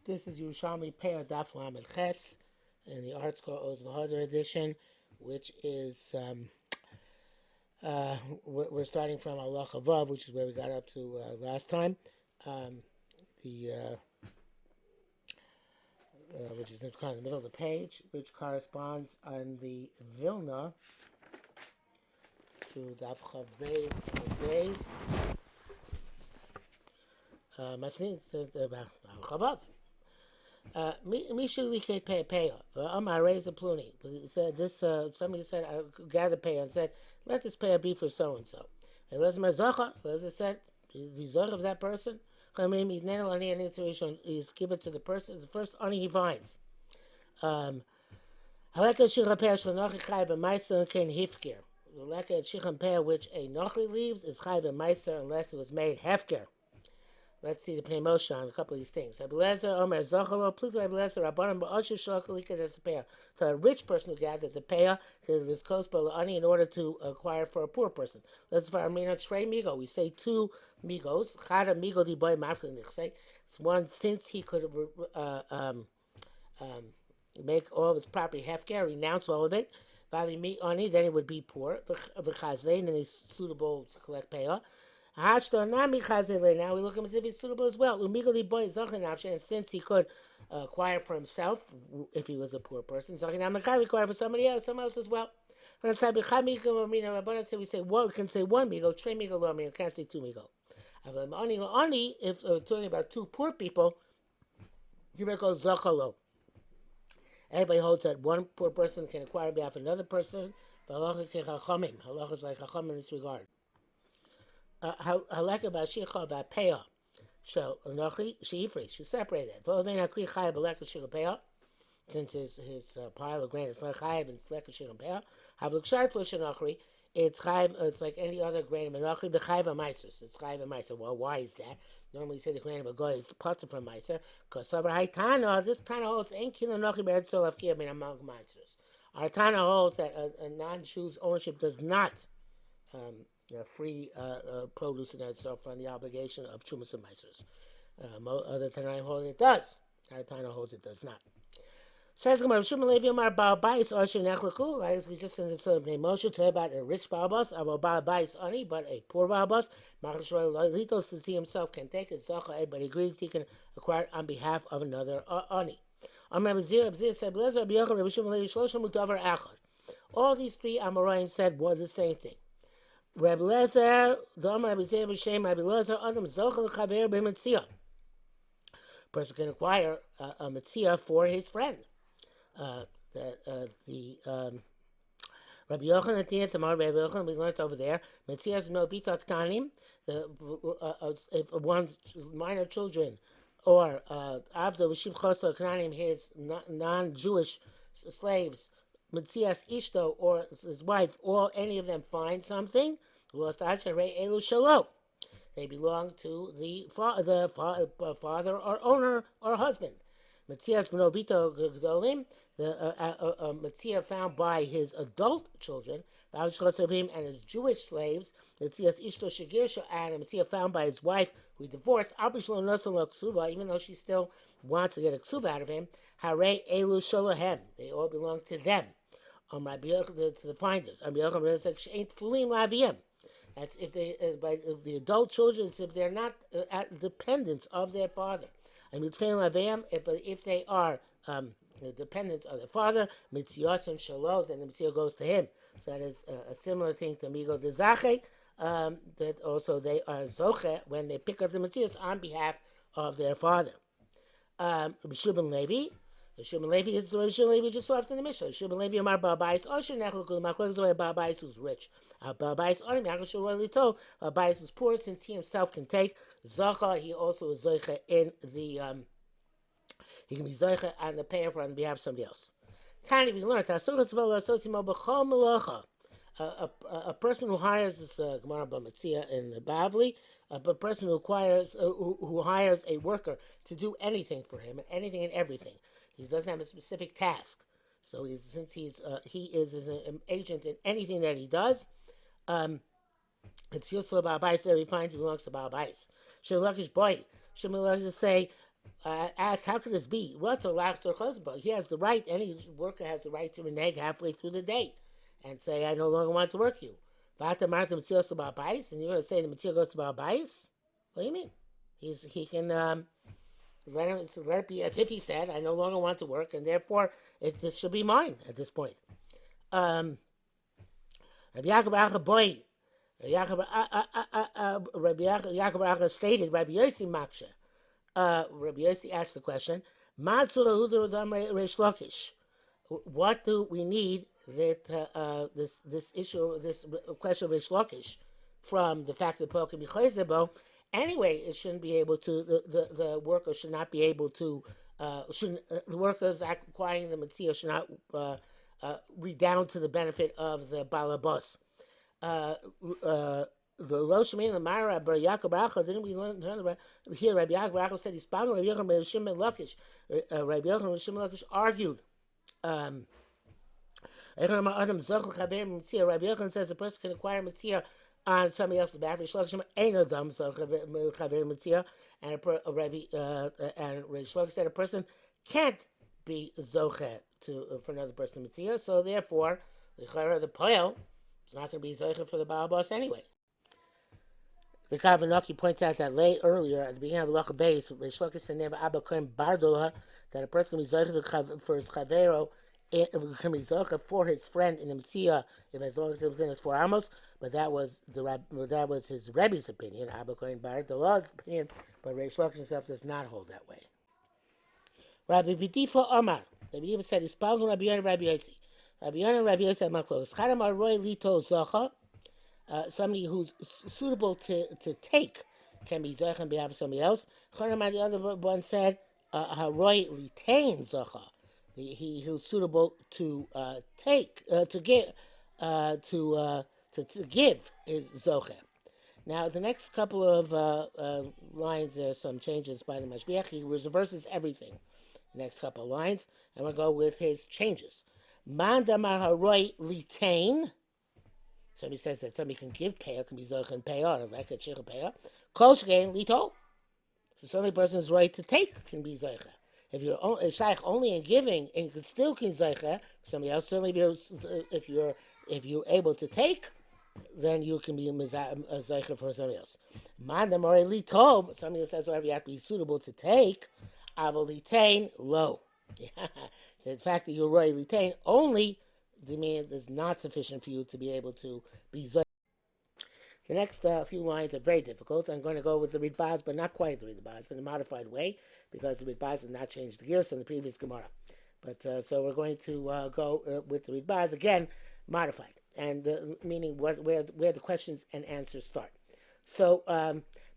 This is Yerushalmi Peah Daf Lamed Ches in the Art Scroll Oz V'Hodar edition, which is we're starting from Allah Vav, which is where we got up to last time. Um, the which is kind of the middle of the page, which corresponds on the Vilna to Daf Chav Beis Beis. Must mean Chavav. Mishu Like Peah. Amar Reza Pluni. He said this. Somebody said, gather Peah and said, let this Peah be for so and so. And Lesmer Zacha. Lesmer said, the Zach of that person. He's give it to the person. The first ani he finds. Halakha Shichan Peah Shlonochi Chai B'Maiser Ken Hifker. The Halakha Shichan Peah which a Nochri leaves is Chai B'Maiser unless it was made Hefker. Let's see the Pnei Moshe on a couple of these things. To a rich person who gathered the Peah to this coast in order to acquire for a poor person. Let's Trey Migo. We say two Migos. It's one since he could make all of his property hefker, renounce all of it. Then it would be poor. And he's suitable to collect Peah. Now we look at him as if he's suitable as well. And since he could acquire for himself, if he was a poor person, require for somebody else, someone else as well. We say one, we can say one migo, tre migo, lo migo, can't say two migo. Only if we're talking about two poor people, you may go zachalo. Everybody holds that one poor person can acquire on behalf of another person. Halacha is like chacham in this regard. Halakha b'ashicha v'peah shel nochri sheifri. She separated. V'ovein hakri chayav b'lekha shel peah, since his pile of grain is not chayav and lekha shel peah. Havluk shart lo shel nochri. It's chayav. It's like any other grain of nochri. B'chayav ma'aser. It's chayav ma'aser. Well, why is that? Normally, you say the grain of a goy is parted from ma'aser. Because over Haitana, this Tana holds ain't kilo nochri be'eretz so lafkiyah min among ma'asers. Our Tana holds that a non-Jew's ownership does not free produce in itself from the obligation of Chumas and Meisers. Other Tanaim hold it does. Our Tana holds it does not. Says Gemara, Shimon Levi Omar Baal Bais Asher Nechlaku. Like we just in the Nei Moshe to about a rich Baal Bas, Avo Baal Bais Ani, but a poor Baal Bas. Machashroy Litos to see himself can take it. Zacha, everybody agrees he can acquire on behalf of another Ani. Amar Abzir said, Blezer Rabbi Yochanan Rabbi Shimon Levi Shloshim Utavar Echad. All these three Amoraim said were the same thing. Rabbi Lezer, the Amar Rabbi Zeir B'Shem Rabbi Lezer, Adam Zochel Chaver B'Metzia. Person can acquire a Metzia for his friend. Rabbi Yochanan at the end, Rabbi Yochanan, we learned over there, Metzias no bita ktanim, if one's minor children, or Avdo V'Shiv Choso Knanim, his non-Jewish slaves, Metzias Ishto, or his wife, or any of them find something, lost Acharei Elu Shalo. They belong to the father or owner or husband. Metzias B'Nobito Gdolim, the Metzia found by his adult children, and his Jewish slaves, Metzias Ishto Shagirsha, and a Metzia found by his wife who he divorced, even though she still wants to get a ksuva out of him, Hare Elu Sholahem, they all belong to them. To the finders. That's if they, by the adult children, if they're not dependents of their father. If they are the dependents of their father, Mitzias and Shalom, then the Mitzvah goes to him. So that is a similar thing to Migo de Zache, that also they are Zoche when they pick up the Mitzvahs on behalf of their father. Shubin Levi. Shimon Levi is Shimon Levi just after the Mishnah. Shimon Levi Amar Ba'abais Osher Nechlekul Machlek is away Ba'abais who's rich. Ba'abais Onim Yachashur royally told Ba'abais is poor since he himself can take Zacha. He also is Zoicha in the he can be Zoicha on the payer for on behalf of somebody else. Tani we learned a person who hires this Gemara B'Metzia in the Bavli, a person who acquires who hires a worker to do anything for him, anything and everything. He doesn't have a specific task, so since he is an agent in anything that he does, it's useful about Bais. There he finds he belongs to Baal Bais. Shemelakish boy. Shemelakish say asked, how could this be? What's a last or chazba? He has the right, any worker has the right to renege halfway through the day and say, I no longer want to work you. Vata marta mitzvah about bias, and you're going to say the mitzvah goes to about bias? What do you mean? He can let it be as if he said, I no longer want to work, and therefore this should be mine at this point. Rabbi Yaakov Acha boy, Rabbi Yaakov Acha stated, Rabbi Yossi Maksha. Rabbi Yossi asked the question, what do we need that this issue, this question of Rish Lakish, from the fact that Paul can be chayzebo? Anyway, it shouldn't be able to. The worker should not be able to. The workers acquiring the mitzvah should not redound to the benefit of the balabos. The Lo Shemin Lamara Bar Yaakov Racha, didn't we learn about here? Rabbi Yaakov Racha said he's found Rabbi Yochanan ben Shimon Lakish. Rabbi Yochanan ben Shimon Lakish argued. Rabbi Yochanan says a person can acquire mitzvah on somebody else's behalf. Rish Lakish ain't no dumb chaver mitzvah, and Rabbi Lakish said a person can't be zoche for another person mitzvah. So therefore, the poel is not going to be zoche for the Baal Boss anyway. The Kavanaki points out that earlier at the beginning of Lacha Beis, Rish Lakish said never Abba Kohen Bardola, that a person can be zoche for his chavero, can be zoche for his friend in the mitzvah if as long as it was within his 4 amos. But that was his Rebbe's opinion, Abba Kohen Bardola's opinion. But Rish Lakish himself does not hold that way. Rabbi B'difa Omar, Rabbi B'difa said, "Ispalvu Rabbi Yonah, Rabbi Yossi, Rabbi Yonah, and Rabbi Yossi had Maklos. Chadam Aroi Lito Zocha." Somebody who's suitable to take can be Zocha on behalf of somebody else. Chadam, the other one said, Haroi Litain Zocha. He who's suitable to take, to give is Zocha. Now, the next couple of lines, there's some changes by the Mashgiach. He reverses everything. The next couple of lines, and we'll go with his changes. Man damar haroi litain. Somebody says that somebody can give peah, can be zoch and peah, or like a shich peah. Kol shkein lito. So some person is right to take can be zoch. If you're shaykh only in giving, and you can still can zoch somebody else. Certainly, if you're able to take, then you can be a zoch for somebody else. Man damar lito. Somebody says whatever you have to be suitable to take. Avolitain low. The fact that you're royally tain only demands is not sufficient for you to be able to be zoy. The next few lines are very difficult. I'm going to go with the Ritbaz, but not quite the Ritbaz, in a modified way, because the Ritbaz has not changed the gears from the previous Gemara. But so we're going to go with the Ritbaz again, modified, and meaning where the questions and answers start. So,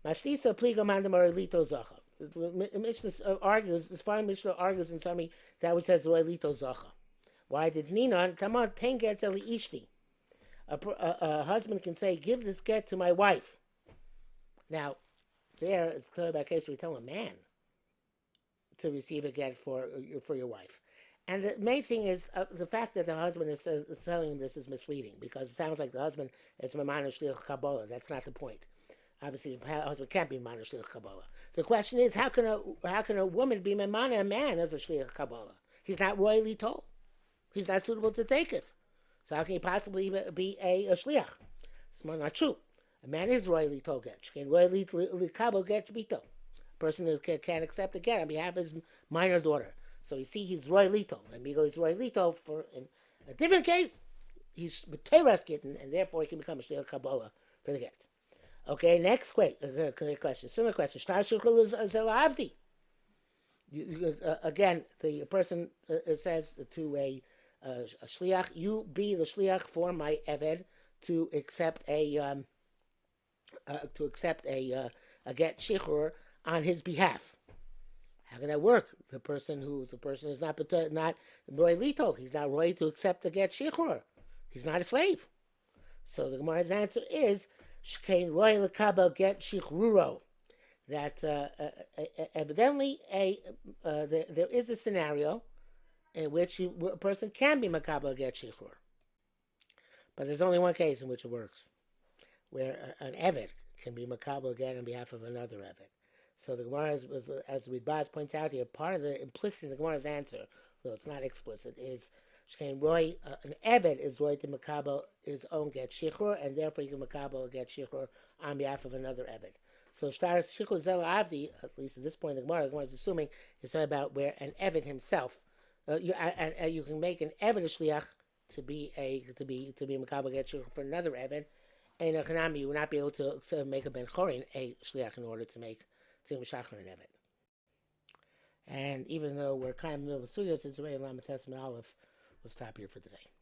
Mastisa pliga mandamar lito zacha. Mishnah argues, the Sfarim Mishnah argues in Sami that which says Roy Lito Zacha. Why did Ninon come on 10 gets Eli Ishti? A husband can say, give this get to my wife. Now, there is clear by case we tell a man to receive a get for your wife. And the main thing is the fact that the husband is telling this is misleading, because it sounds like the husband is Mamana Shliach Kabbalah. That's not the point. Obviously, the husband can't be Mamana Shliach Kabbalah. The question is, how can a woman be Mamana a man as a Shliach Kabbalah? He's not royally told. He's not suitable to take it. So how can he possibly be a Shliach? It's not true. A man is royally told get. Can royally Kabbalah get bito. A person can accept a get on behalf of his minor daughter. So you see, he's royally told. And Migo is royally told for in a different case. He's B'teras Gittin, and therefore he can become a Shliach Kabbalah for the get. Okay, next question. Similar question. Again, the person says to a shliach, "You be the shliach for my eved to accept a get shichur on his behalf." How can that work? The person is not roy litol. He's not roy to accept the get shichur. He's not a slave. So the Gemara's answer is shkein roy lekabel get shichruro. That evidently there is a scenario in which a person can be makabel get shichur, but there's only one case in which it works, where an eved can be makabel get on behalf of another eved. So the Gemara, as Baz points out here, part of the implicit in the Gemara's answer, though it's not explicit, is Shkein Roy, an Eved is Roy to Makabel his own get Shichur, and therefore you can Makabel get Shichur on behalf of another Eved. So Shtar Shichur Zel Avdi, at least at this point in the Gemara is assuming it's about where an Eved himself, you can make an Eved a Shliach to be Makabel get Shichur for another Eved. And a Chanami, you would not be able to make a Ben Chorin a Shliach in order to make to Meshachar and Evet. And even though we're kind of in the middle of a studio, since we're in Lamed Tes Aleph, we'll stop here for today.